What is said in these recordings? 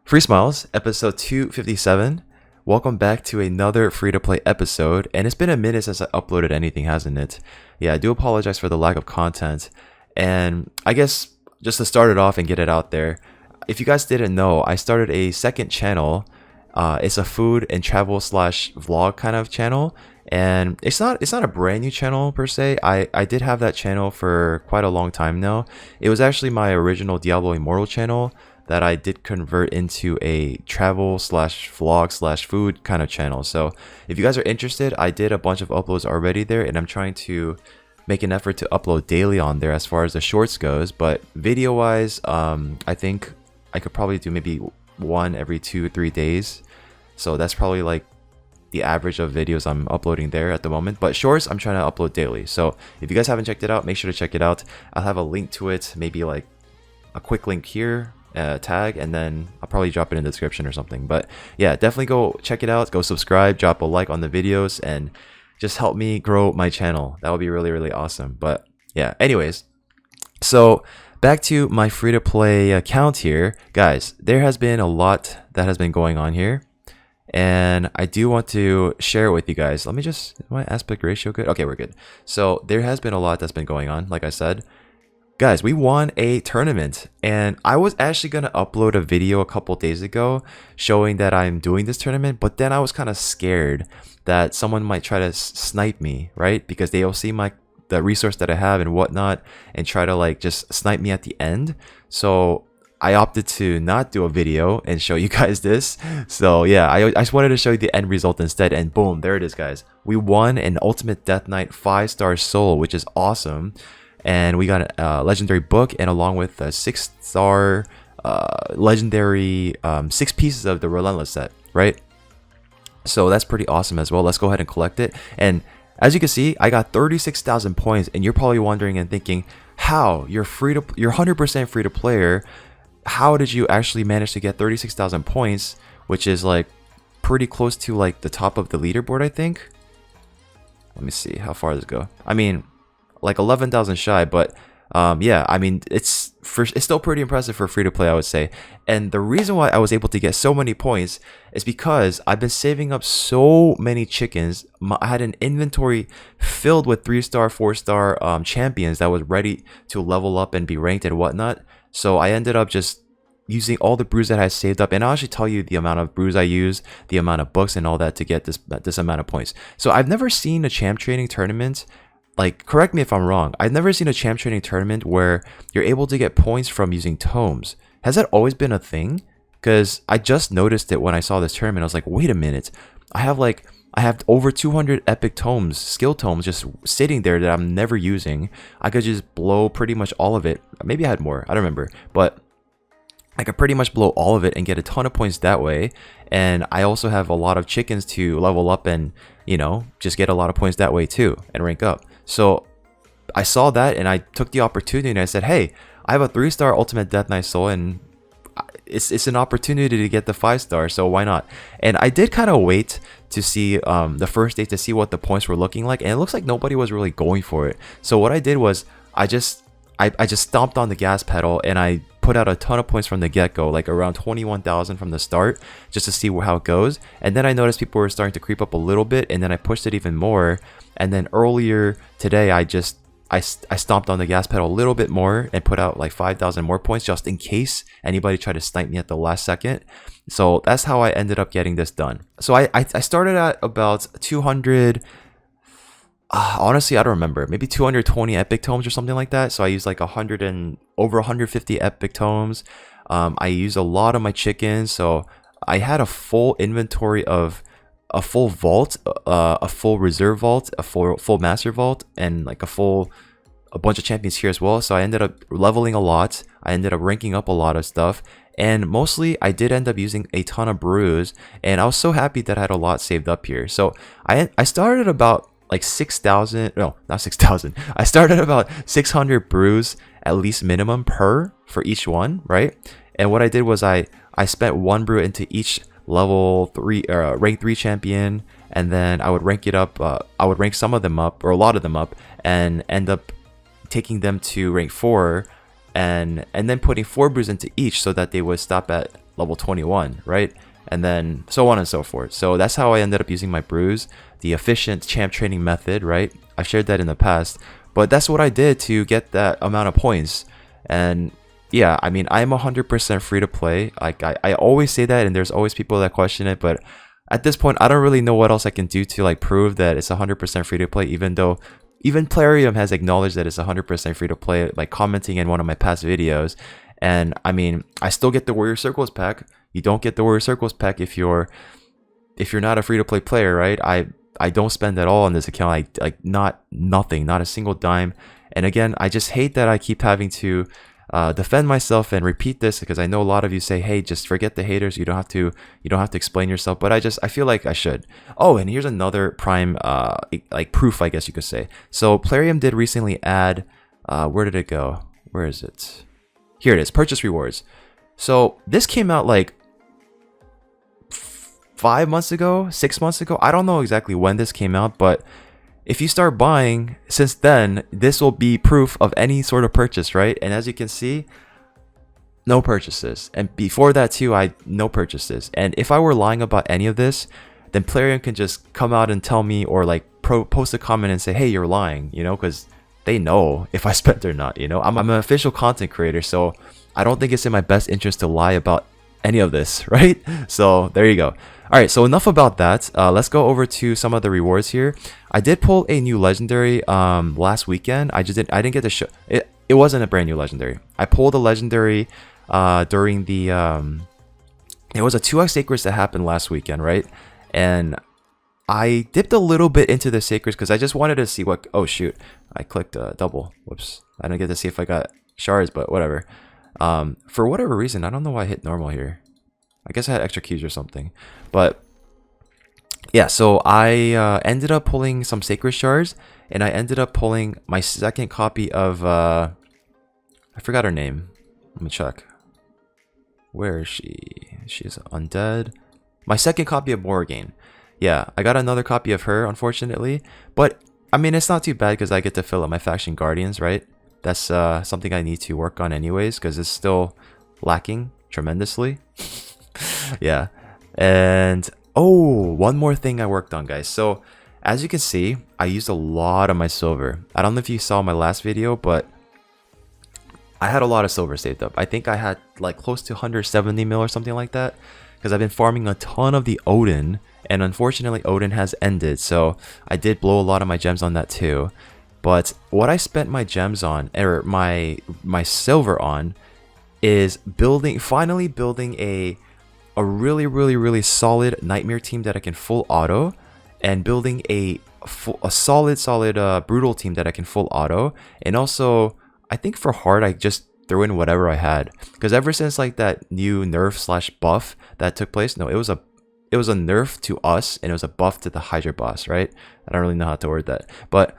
Free Smiles, episode 257. Welcome back to another free-to-play episode, and it's been a minute since I uploaded anything, hasn't it? Yeah, I do apologize for the lack of content, and I guess just to start it off and get it out there, if you guys didn't know, I started a second channel. It's a food and travel slash vlog kind of channel, and it's not a brand new channel per se. I did have that channel for quite a long time now. It was actually my original Diablo Immortal channel that I did convert into a travel slash vlog slash food kind of channel. So if you guys are interested, I did a bunch of uploads already there, and I'm trying to make an effort to upload daily on there as far as the shorts goes. But video wise, I think I could probably do maybe one every 2 or 3 days. So that's probably like the average of videos I'm uploading there at the moment. But shorts, I'm trying to upload daily. So if you guys haven't checked it out, make sure to check it out. I'll have a link to it, maybe like a quick link here, tag, and then I'll probably drop it in the description or something. But yeah, definitely go check it out, go subscribe, drop a like on the videos, and just help me grow my channel. That would be really, really awesome. But yeah, anyways, so back to my free-to-play account here. Guys, there has been a lot that has been going on here, and I do want to share it with you guys. Let me just, is my aspect ratio good? Okay, we're good. So there has been a lot that's been going on, like I said. Guys, we won a tournament, and I was actually going to upload a video a couple days ago showing that I'm doing this tournament, but then I was kind of scared that someone might try to snipe me, right? Because they'll see the resource that I have and whatnot and try to like just snipe me at the end. So I opted to not do a video and show you guys this. So yeah, I just wanted to show you the end result instead, and boom, there it is, guys. We won an Ultimate Death Knight 5-star soul, which is awesome. And we got a legendary book, and along with a 6-star legendary 6 pieces of the Relentless set, right? So that's pretty awesome as well. Let's go ahead and collect it. And as you can see, I got 36,000 points, and you're probably wondering and thinking, how? You're 100% free to player. How did you actually manage to get 36,000 points, which is like pretty close to like the top of the leaderboard, I think. Let me see, how far does it go? I mean, like 11,000 shy, but yeah, I mean, it's still pretty impressive for free to play, I would say. And the reason why I was able to get so many points is because I've been saving up so many chickens. I had an inventory filled with 3-star, 4-star champions that was ready to level up and be ranked and whatnot. So I ended up just using all the brews that I saved up, and I'll actually tell you the amount of brews I use, the amount of books and all that to get this amount of points. So I've never seen a champ training tournament. Like, correct me if I'm wrong, I've never seen a champ training tournament where you're able to get points from using tomes. Has that always been a thing? Because I just noticed it when I saw this tournament. I was like, wait a minute. I have over 200 epic tomes, skill tomes, just sitting there that I'm never using. I could just blow pretty much all of it. Maybe I had more, I don't remember. But I could pretty much blow all of it and get a ton of points that way. And I also have a lot of chickens to level up and, you know, just get a lot of points that way too and rank up. So I saw that, and I took the opportunity, and I said, hey, I have a 3-star Ultimate Death Knight soul, and it's an opportunity to get the 5-star, so why not? And I did kind of wait to see the first day to see what the points were looking like, and it looks like nobody was really going for it. So what I did was I just stomped on the gas pedal, and I put out a ton of points from the get-go, like around 21,000 from the start, just to see how it goes. And then I noticed people were starting to creep up a little bit, and then I pushed it even more. And then earlier today, I stomped on the gas pedal a little bit more and put out like 5,000 more points just in case anybody tried to snipe me at the last second. So that's how I ended up getting this done. So I started at about 200. Honestly, I don't remember. Maybe 220 epic tomes or something like that. So I used like over 150 epic tomes. I used a lot of my chickens. So I had a full inventory of a full vault, a full reserve vault, a full master vault, and like a bunch of champions here as well. So I ended up leveling a lot. I ended up ranking up a lot of stuff. And mostly I did end up using a ton of brews. And I was so happy that I had a lot saved up here. So I started about like 6,000, no, not 6,000. I started about 600 brews at least minimum for each one, right? And what I did was I spent 1 brew into each level 3 rank 3 champion, and then I would rank it up. I would rank some of them up, or a lot of them up, and end up taking them to rank 4, and then putting 4 brews into each so that they would stop at level 21, right? And then so on and so forth. So that's how I ended up using my brews, the efficient champ training method, right? I've shared that in the past, but that's what I did to get that amount of points. And yeah, I mean, I'm 100% free to play. Like I always say that, and there's always people that question it, but at this point, I don't really know what else I can do to like prove that it's 100% free to play, even though even Plarium has acknowledged that it's 100% free to play, like commenting in one of my past videos. And I mean, I still get the Warrior Circles pack. You don't get the Warrior Circles pack if you're not a free to play player, right? I don't spend at all on this account. Nothing, not a single dime. And again, I just hate that I keep having to defend myself and repeat this, because I know a lot of you say, hey, just forget the haters, you don't have to explain yourself, but I feel like I should. Oh, and here's another prime like proof, I guess you could say. So Plarium did recently add where did it go? Where is it? Here it is, purchase rewards. So this came out like 5 months ago, 6 months ago. I don't know exactly when this came out, but if you start buying since then, this will be proof of any sort of purchase, right? And as you can see, no purchases. And before that too, no purchases. And if I were lying about any of this, then Plarium can just come out and tell me, or like post a comment and say, hey, you're lying, you know, because they know if I spent or not, you know. I'm an official content creator, so I don't think it's in my best interest to lie about any of this, right? So there you go. All right, so enough about that. Let's go over to some of the rewards here. I did pull a new legendary last weekend. I didn't get to show it. It wasn't a brand new legendary. I pulled a legendary during the it was a 2x sacreds that happened last weekend, right? And I dipped a little bit into the sacreds because I just wanted to see what. Oh shoot, I clicked double. Whoops, I didn't get to see if I got shards, but whatever. For whatever reason, I don't know why I hit normal here. I guess I had extra keys or something. But yeah, so I ended up pulling some sacred shards, and I ended up pulling my second copy of I forgot her name. Let me check. Where is she? She's undead. My second copy of Morrigan. Yeah, I got another copy of her, unfortunately. But I mean, it's not too bad because I get to fill up my faction guardians, right? That's something I need to work on anyways, because it's still lacking tremendously. Yeah. And oh, one more thing I worked on, guys. So as you can see, I used a lot of my silver. I don't know if you saw my last video, but I had a lot of silver saved up. I think I had like close to 170 mil or something like that, because I've been farming a ton of the Odin, and unfortunately Odin has ended, so I did blow a lot of my gems on that too. But what I spent my gems on, or my silver on, is finally building a really solid nightmare team that I can full auto, and building a solid brutal team that I can full auto. And also, I think for hard, I just threw in whatever I had, because ever since like that new nerf / buff that took place, no, it was a nerf to us, and it was a buff to the Hydra boss, right? I don't really know how to word that, but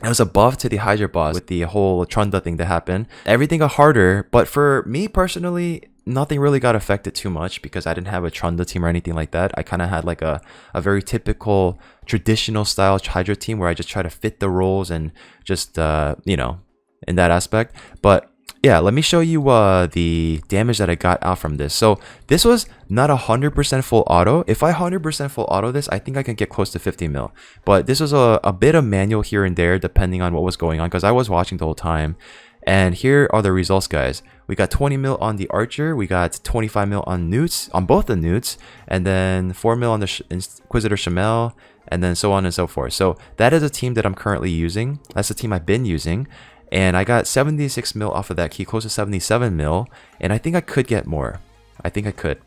it was a buff to the Hydra boss with the whole Trunda thing that happened. Everything got harder, but for me personally, nothing really got affected too much because I didn't have a Trunda team or anything like that. I kind of had like a very typical traditional style Hydra team where I just try to fit the roles and just, you know, in that aspect. But yeah, let me show you the damage that I got out from this. So this was not 100% full auto. If I 100% full auto this, I think I can get close to 50 mil. But this was a bit of manual here and there depending on what was going on, because I was watching the whole time. And here are the results, guys. We got 20 mil on the Archer, we got 25 mil on Newts, on both the Newts, and then 4 mil on the Inquisitor Shamel, and then so on and so forth. So that is a team that I'm currently using. That's the team I've been using. And I got 76 mil off of that key, close to 77 mil. And I think I could get more. I think I could,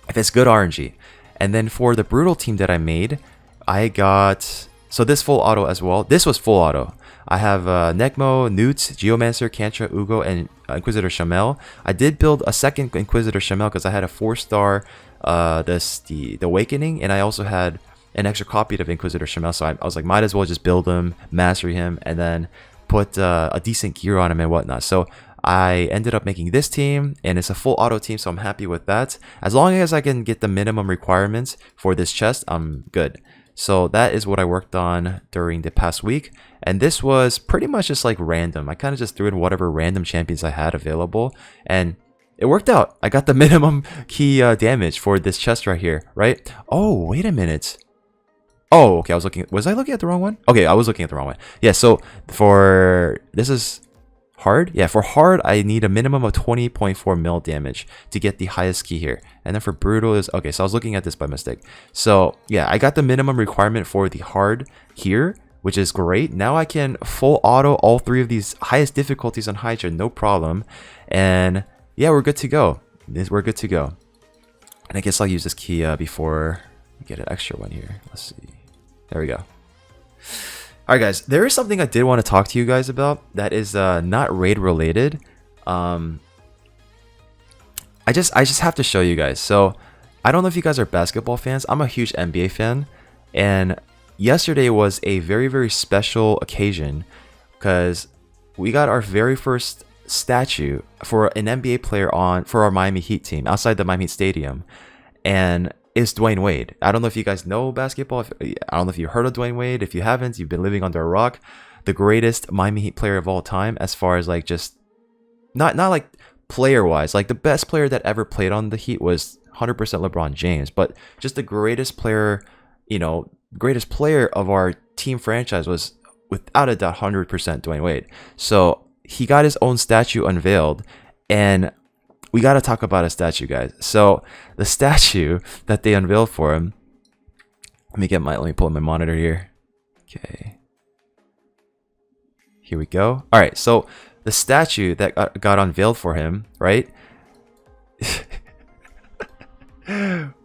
if it's good RNG. And then for the brutal team that I made, I got, so this full auto as well. This was full auto. I have Necmo, Newt, Geomancer, Kantra, Ugo, and Inquisitor Shamel. I did build a second Inquisitor Shamel because I had a 4-star the Awakening, and I also had an extra copy of Inquisitor Shamel. So I was like, might as well just build him, mastery him, and then put a decent gear on him and whatnot. So I ended up making this team, and it's a full auto team, so I'm happy with that. As long as I can get the minimum requirements for this chest, I'm good. So that is what I worked on during the past week, and this was pretty much just like random. I kind of just threw in whatever random champions I had available, and it worked out. I got the minimum key damage for this chest right here, right? Oh, wait a minute. Oh, okay, was I looking at the wrong one? Okay, I was looking at the wrong one. Yeah, so for, this is hard? Yeah, for hard, I need a minimum of 20.4 mil damage to get the highest key here. And then for brutal is, okay, so I was looking at this by mistake. So yeah, I got the minimum requirement for the hard here, which is great. Now I can full auto all 3 of these highest difficulties on Hydra, no problem. And yeah, we're good to go. We're good to go. And I guess I'll use this key before we get an extra one here. Let's see. There we go. Alright guys, there is something I did want to talk to you guys about that is not raid related. I just have to show you guys. So I don't know if you guys are basketball fans. I'm a huge NBA fan, and yesterday was a very special occasion because we got our very first statue for an NBA player for our Miami Heat team outside the Miami Heat Stadium, and it's Dwayne Wade. I don't know if you guys know basketball. I don't know if you heard of Dwayne Wade. If you haven't, you've been living under a rock. The greatest Miami Heat player of all time, as far as like just not like player wise. Like the best player that ever played on the Heat was 100% LeBron James, but just the greatest player, you know, greatest player of our team franchise was without a doubt 100% Dwayne Wade. So he got his own statue unveiled, and we got to talk about a statue, guys. So the statue that they unveiled for him, let me pull up my monitor here. Okay, here we go. All right, so the statue that got unveiled for him, right?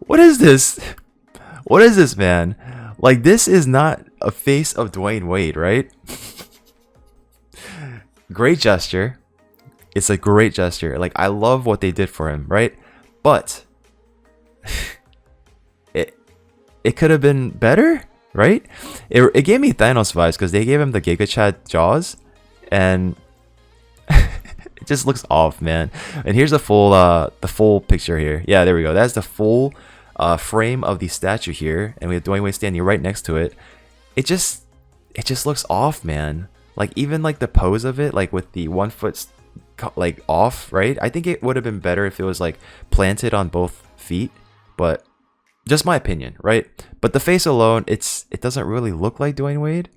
What is this? What is this, man? Like, this is not a face of Dwayne Wade, right? Great gesture. It's a great gesture. Like, I love what they did for him, right? But it could have been better, right? It gave me Thanos vibes because they gave him the Giga Chad jaws, and it just looks off, man. And here's the full picture here. Yeah, there we go. That's the full frame of the statue here, and we have Dwayne Wade standing right next to it. It just looks off, man. Like, even like the pose of it, like with the 1 foot like off, right? I think it would have been better if it was like planted on both feet, but just my opinion, right? But the face alone, it doesn't really look like Dwayne Wade.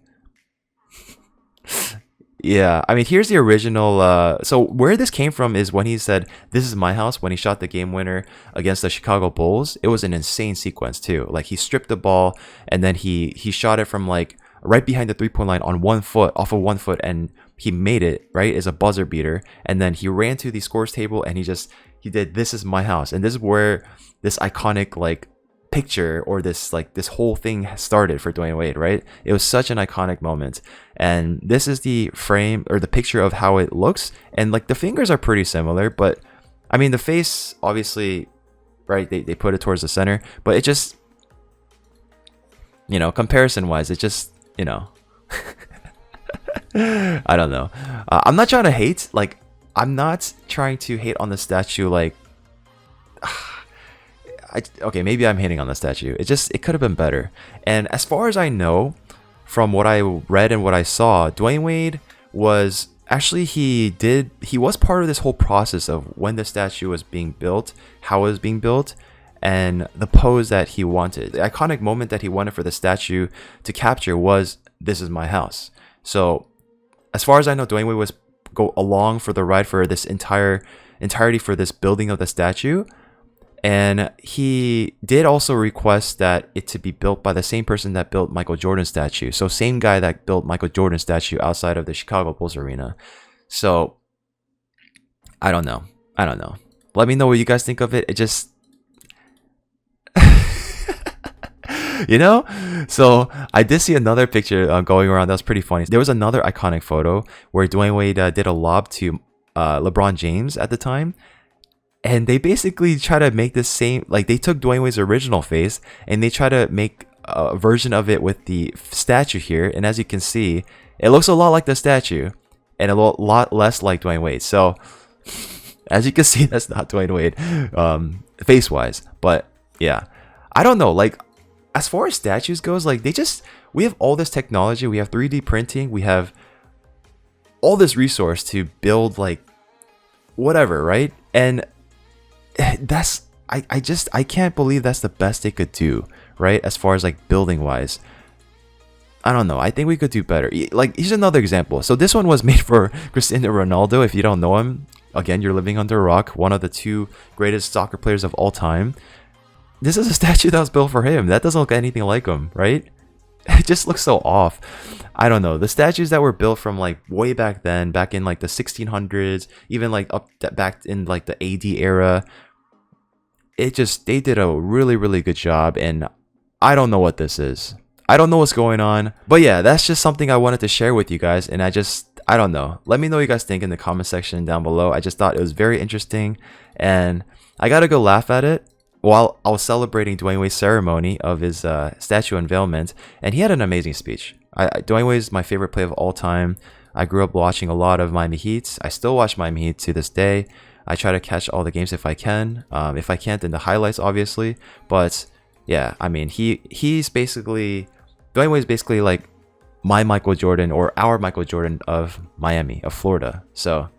Yeah, I mean, here's the original. So where this came from is when he said, "This is my house," when he shot the game winner against the Chicago Bulls. It was an insane sequence too. Like, he stripped the ball and then he shot it from like right behind the 3-point line on 1 foot, off of 1 foot, and he made it, right, as a buzzer beater. And then he ran to the scores table and he did "This is my house." And this is where this iconic like picture, or this whole thing started for Dwayne Wade, right? It was such an iconic moment. And this is the frame, or the picture of how it looks. And like the fingers are pretty similar, but I mean the face, obviously, right, they put it towards the center, but it just, you know, comparison wise, it just, you know, I don't know. I'm not trying to hate. Like, I'm not trying to hate on the statue. Like, okay, maybe I'm hating on the statue. It could have been better. And as far as I know, from what I read and what I saw, Dwayne Wade was actually, he was part of this whole process of when the statue was being built, how it was being built, and the pose that he wanted. The iconic moment that he wanted for the statue to capture was "This is my house." So as far as I know, Dwayne Wade was go along for the ride for this entirety for this building of the statue. And he did also request that it to be built by the same person that built Michael Jordan's statue. So same guy that built Michael Jordan's statue outside of the Chicago Bulls arena. So I don't know. Let me know what you guys think of it. It just, you know? So I did see another picture going around that was pretty funny. There was another iconic photo where Dwayne Wade did a lob to LeBron James at the time. And they basically try to make the same, like they took Dwayne Wade's original face and they try to make a version of it with the statue here. And as you can see, it looks a lot like the statue and a lot less like Dwayne Wade. So as you can see, that's not Dwayne Wade face wise. But yeah, I don't know. Like, as far as statues goes, like we have all this technology. We have 3D printing. We have all this resource to build like whatever, right? And that's I can't believe that's the best they could do, right? As far as like building wise. I don't know. I think we could do better. Like, here's another example. So this one was made for Cristiano Ronaldo. If you don't know him, again, you're living under a rock. One of the two greatest soccer players of all time. This is a statue that was built for him. That doesn't look anything like him, right? It just looks so off. I don't know. The statues that were built from like way back then, back in like the 1600s, even like back in like the AD era, they did a really, really good job. And I don't know what this is. I don't know what's going on. But yeah, that's just something I wanted to share with you guys. And I don't know. Let me know what you guys think in the comment section down below. I just thought it was very interesting. And I got to go laugh at it while I was celebrating Dwayne Wade's ceremony of his statue unveilment. And he had an amazing speech. Dwayne Wade is my favorite player of all time. I grew up watching a lot of Miami Heat. I still watch Miami Heat to this day. I try to catch all the games if I can. If I can't, then the highlights, obviously. But yeah, I mean, he's basically... Dwayne Wade is basically like my Michael Jordan, or our Michael Jordan of Miami, of Florida. So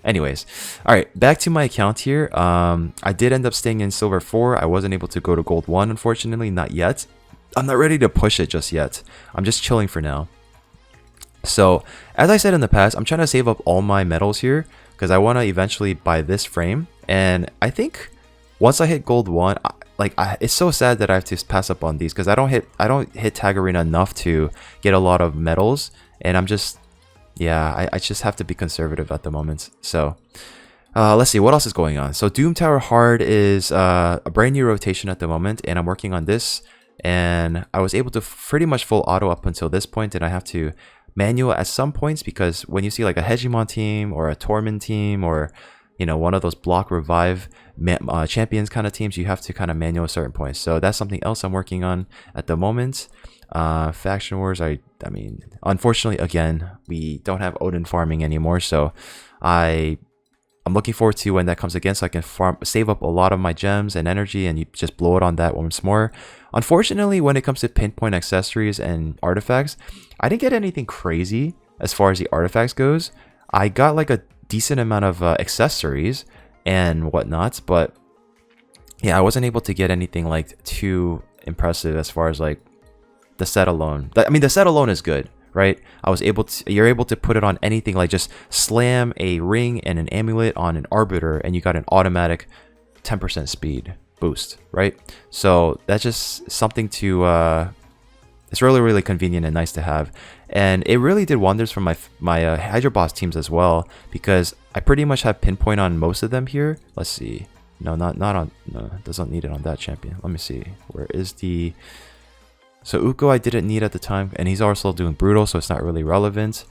anyways, all right, back to my account here. I did end up staying in silver 4. I wasn't able to go to gold 1, unfortunately, not yet. I'm not ready to push it just yet. I'm just chilling for now. So as I said in the past, I'm trying to save up all my medals here because I want to eventually buy this frame. And I think once I hit gold 1, it's so sad that I have to pass up on these because I don't hit Tag Arena enough to get a lot of medals, and I'm just, yeah, I just have to be conservative at the moment. So let's see what else is going on. So Doom Tower Hard is a brand new rotation at the moment, and I'm working on this, and I was able to pretty much full auto up until this point, and I have to manual at some points because when you see like a Hegemon team or a Tormund team or one of those block revive champions kind of teams, you have to kind of manual certain points. So that's something else I'm working on at the moment. Faction Wars, I mean, unfortunately, again, we don't have Odin farming anymore. So I'm looking forward to when that comes again so I can save up a lot of my gems and energy and you just blow it on that once more. Unfortunately, when it comes to pinpoint accessories and artifacts, I didn't get anything crazy as far as the artifacts goes. I got like a decent amount of accessories and whatnot, but yeah, I wasn't able to get anything like too impressive as far as like the set alone. I mean, the set alone is good, right? You're able to put it on anything, like just slam a ring and an amulet on an arbiter and you got an automatic 10% speed boost, right? So that's just something to it's really, really convenient and nice to have. And it really did wonders for my Hydro Boss teams as well, because I pretty much have pinpoint on most of them here. Let's see. No, not on, no, doesn't need it on that champion. Let me see. Where is the... So Uko I didn't need at the time, and he's also doing Brutal, so it's not really relevant.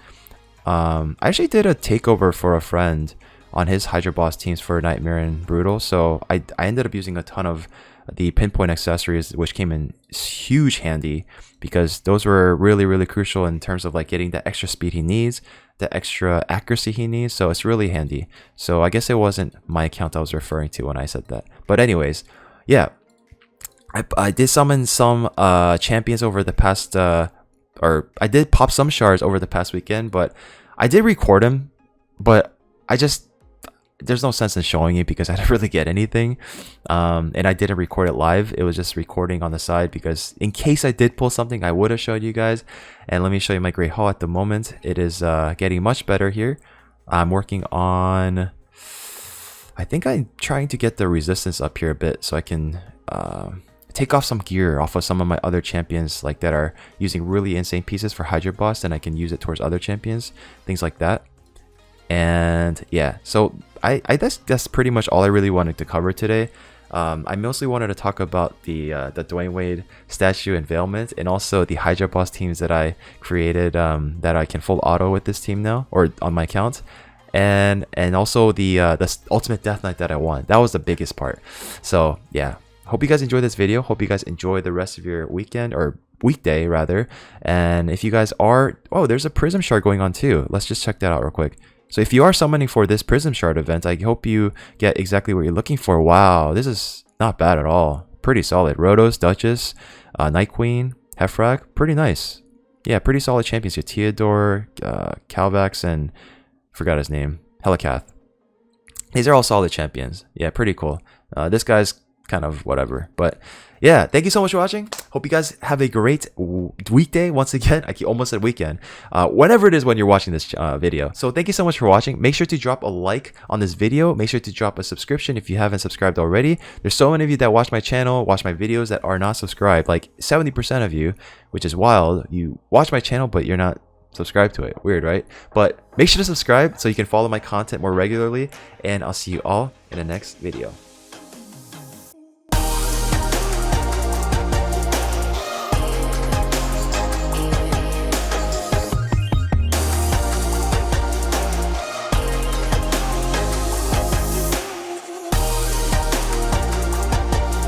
I actually did a takeover for a friend on his Hydro Boss teams for Nightmare and Brutal, so I ended up using a ton of the pinpoint accessories, which came in huge handy because those were really, really crucial in terms of like getting the extra speed he needs, the extra accuracy he needs. So it's really handy. So I guess it wasn't my account I was referring to when I said that. But anyways, yeah, I did summon some champions over the past, or I did pop some shards over the past weekend, but I did record them, but there's no sense in showing it because I didn't really get anything, and I didn't record it live. It was just recording on the side because in case I did pull something, I would have showed you guys. And let me show you my Great Hall at the moment. It is getting much better here. I'm working on, I think I'm trying to get the resistance up here a bit so I can take off some gear off of some of my other champions like that are using really insane pieces for Hydro Boss, and I can use it towards other champions, things like that. And yeah, so that's pretty much all I really wanted to cover today. I mostly wanted to talk about the Dwayne Wade statue unveilment, and also the Hydro Boss teams that I created that I can full auto with this team now, or on my account, and also the Ultimate Death Knight that I won. That was the biggest part. So yeah, hope you guys enjoyed this video. Hope you guys enjoy the rest of your weekend, or weekday rather. And if you guys are, oh, there's a Prism Shard going on too. Let's just check that out real quick. So if you are summoning for this Prism Shard event, I hope you get exactly what you're looking for. Wow, this is not bad at all. Pretty solid. Rhodos, Duchess, Night Queen, Hefrag, pretty nice. Yeah, pretty solid champions here. Theodore, Calvax, and forgot his name, Helicath. These are all solid champions. Yeah, pretty cool. This guy's kind of whatever, but yeah, thank you so much for watching. Hope you guys have a great weekday. Once again, almost said weekend, whenever it is when you're watching this video. So thank you so much for watching. Make sure to drop a like on this video. Make sure to drop a subscription if you haven't subscribed already. There's so many of you that watch my channel, watch my videos, that are not subscribed. Like 70% of you, which is wild. You watch my channel but you're not subscribe to it. Weird, right? But make sure to subscribe so you can follow my content more regularly, and I'll see you all in the next video.